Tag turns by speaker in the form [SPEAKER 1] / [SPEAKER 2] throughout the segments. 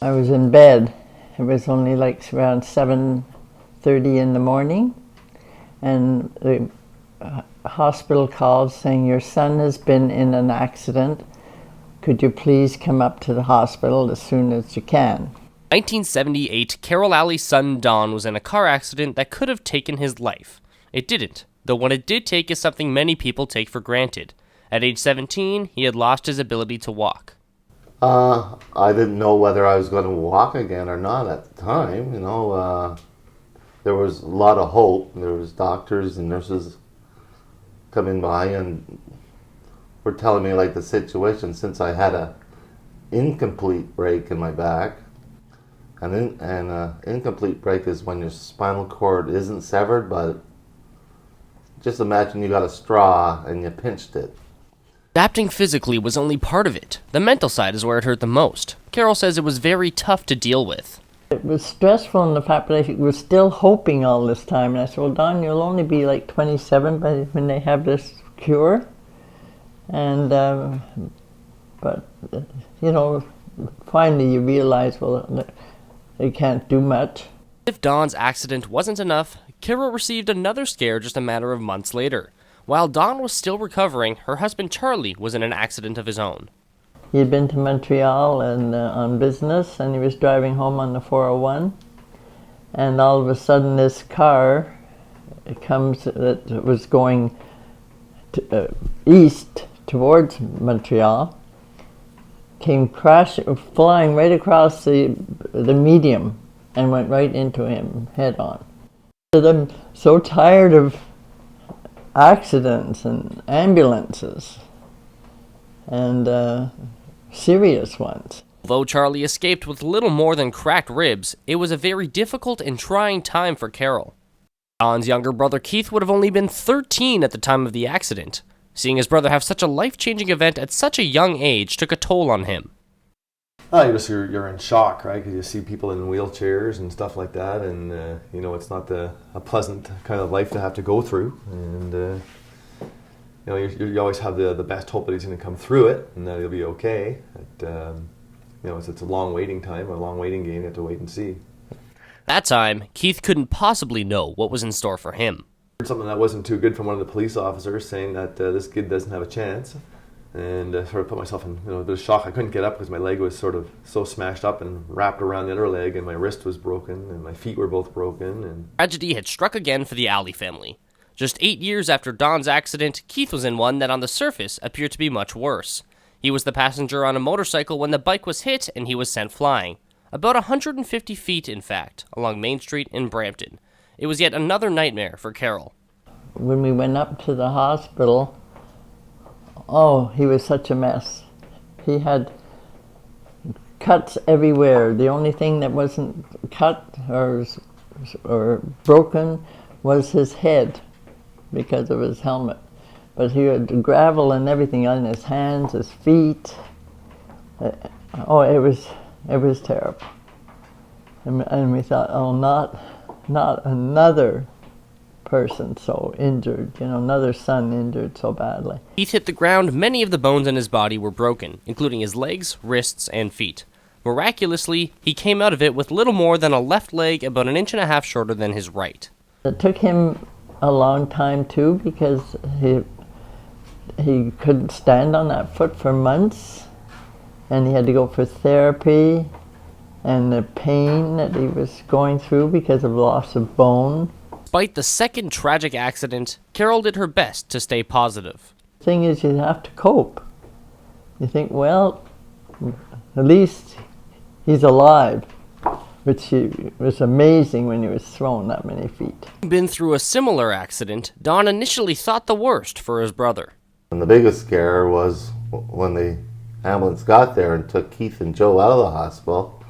[SPEAKER 1] I was in bed. It was only like around 7:30 in the morning, and the hospital called saying, your son has been in an accident. Could you please come up to the hospital as soon as you can?
[SPEAKER 2] 1978, Carol Alley's son Don was in a car accident that could have taken his life. It didn't, though what it did take is something many people take for granted. At age 17, he had lost his ability to walk.
[SPEAKER 3] I didn't know whether I was going to walk again or not at the time. There was a lot of hope. There was doctors and nurses coming by and were telling me like the situation, since I had a incomplete break in my back. And incomplete break is when your spinal cord isn't severed, but just imagine you got a straw and you pinched it.
[SPEAKER 2] Adapting physically was only part of it. The mental side is where it hurt the most. Carol says it was very tough to deal with.
[SPEAKER 1] It was stressful in the fact that I was still hoping all this time. And I said, well, Don, you'll only be like 27 when they have this cure. And, but, finally you realize, well, they can't do much.
[SPEAKER 2] If Don's accident wasn't enough, Carol received another scare just a matter of months later. While Don was still recovering, her husband Charlie was in an accident of his own.
[SPEAKER 1] He had been to Montreal and on business, and he was driving home on the 401. And all of a sudden this car comes that was going east towards Montreal, came flying right across the medium and went right into him head on. I'm so tired of accidents and ambulances and serious ones.
[SPEAKER 2] Although Charlie escaped with little more than cracked ribs, it was a very difficult and trying time for Carol. Don's younger brother Keith would have only been 13 at the time of the accident. Seeing his brother have such a life-changing event at such a young age took a toll on him.
[SPEAKER 4] You're in shock, right? Because you see people in wheelchairs and stuff like that, and it's not a pleasant kind of life to have to go through. And you always have the best hope that he's going to come through it and that he'll be okay. It's a long waiting time, a long waiting game. You have to wait and see.
[SPEAKER 2] That time, Keith couldn't possibly know what was in store for him.
[SPEAKER 4] I heard something that wasn't too good from one of the police officers saying that this kid doesn't have a chance. And sort of put myself in a bit of shock. I couldn't get up because my leg was sort of so smashed up and wrapped around the other leg, and my wrist was broken, and my feet were both broken. And
[SPEAKER 2] tragedy had struck again for the Alley family. Just 8 years after Don's accident, Keith was in one that on the surface appeared to be much worse. He was the passenger on a motorcycle when the bike was hit and he was sent flying. About 150 feet, in fact, along Main Street in Brampton. It was yet another nightmare for Carol.
[SPEAKER 1] When we went up to the hospital, oh, he was such a mess. He had cuts everywhere. The only thing that wasn't cut or broken was his head because of his helmet. But he had gravel and everything on his hands, his feet. It was terrible. And we thought, oh, not another person so injured, another son injured so badly.
[SPEAKER 2] Keith hit the ground. Many of the bones in his body were broken, including his legs, wrists, and feet. Miraculously, he came out of it with little more than a left leg about 1.5 inches shorter than his right.
[SPEAKER 1] It took him a long time too, because he couldn't stand on that foot for months, and he had to go for therapy, and the pain that he was going through because of loss of bone.
[SPEAKER 2] Despite the second tragic accident, Carol did her best to stay positive.
[SPEAKER 1] The thing is, you have to cope. You think, well, at least he's alive, which was amazing when he was thrown that many feet.
[SPEAKER 2] Been through a similar accident, Don initially thought the worst for his brother.
[SPEAKER 3] And the biggest scare was when the ambulance got there and took Keith and Joe out of the hospital.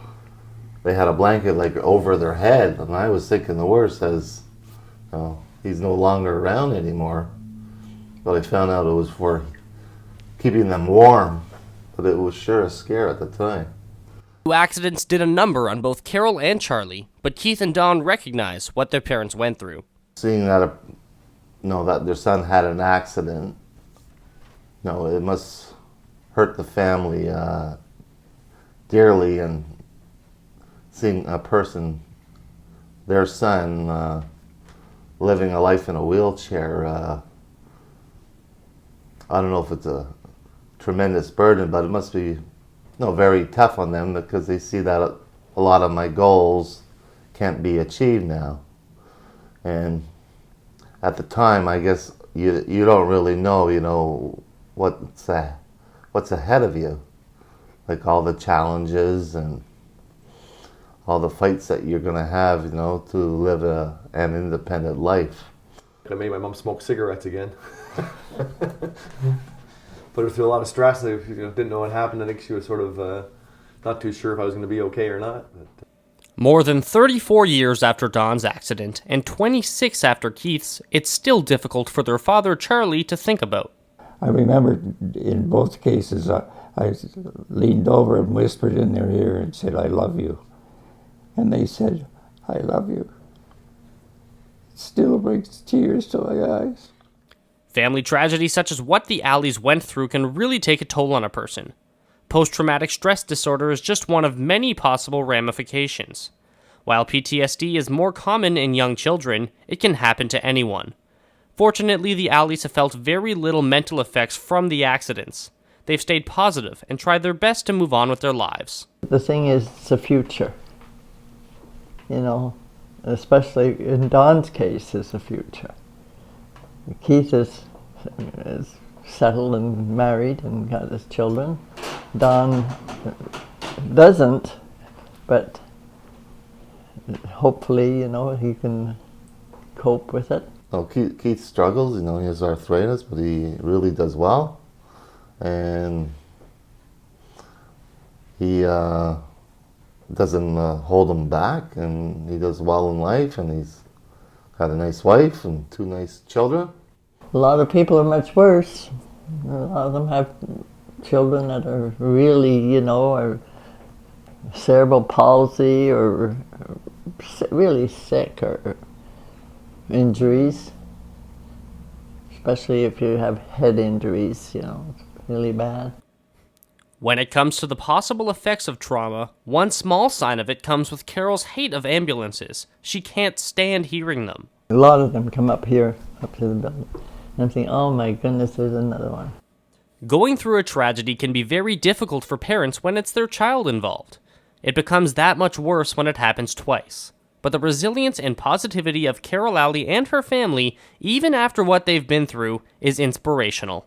[SPEAKER 3] They had a blanket like over their head, and I was thinking the worst, as he's no longer around anymore. But I found out it was for keeping them warm, but it was sure a scare at the time.
[SPEAKER 2] Two accidents did a number on both Carol and Charlie, but Keith and Don recognize what their parents went through.
[SPEAKER 3] Seeing that, that their son had an accident, it must hurt the family dearly, and seeing a person, their son, living a life in a wheelchair, I don't know if it's a tremendous burden, but it must be very tough on them, because they see that a lot of my goals can't be achieved now. And at the time, I guess you don't really know, what's ahead of you, like all the challenges and all the fights that you're gonna have, to live an independent life.
[SPEAKER 4] I made my mom smoke cigarettes again. Put her through a lot of stress. I didn't know what happened. I think she was sort of not too sure if I was going to be okay or not. But
[SPEAKER 2] More than 34 years after Don's accident and 26 after Keith's, it's still difficult for their father, Charlie, to think about.
[SPEAKER 5] I remember in both cases, I leaned over and whispered in their ear and said, "I love you." And they said, "I love you." It still brings tears to my eyes.
[SPEAKER 2] Family tragedy such as what the Alleys went through can really take a toll on a person. Post-traumatic stress disorder is just one of many possible ramifications. While PTSD is more common in young children, it can happen to anyone. Fortunately, the Alleys have felt very little mental effects from the accidents. They've stayed positive and tried their best to move on with their lives.
[SPEAKER 1] The thing is, it's the future. Especially in Don's case, is the future. Keith is settled and married and got his children. Don doesn't, but hopefully, he can cope with it.
[SPEAKER 3] Keith struggles, he has arthritis, but he really does well. And he doesn't hold him back, and he does well in life, and he's got a nice wife and 2 nice children.
[SPEAKER 1] A lot of people are much worse. A lot of them have children that are really, are cerebral palsy or really sick, or injuries. Especially if you have head injuries, it's really bad.
[SPEAKER 2] When it comes to the possible effects of trauma, one small sign of it comes with Carol's hate of ambulances. She can't stand hearing them.
[SPEAKER 1] A lot of them come up here, up to the building. And I'm thinking, oh my goodness, there's another one.
[SPEAKER 2] Going through a tragedy can be very difficult for parents when it's their child involved. It becomes that much worse when it happens twice. But the resilience and positivity of Carol Alley and her family, even after what they've been through, is inspirational.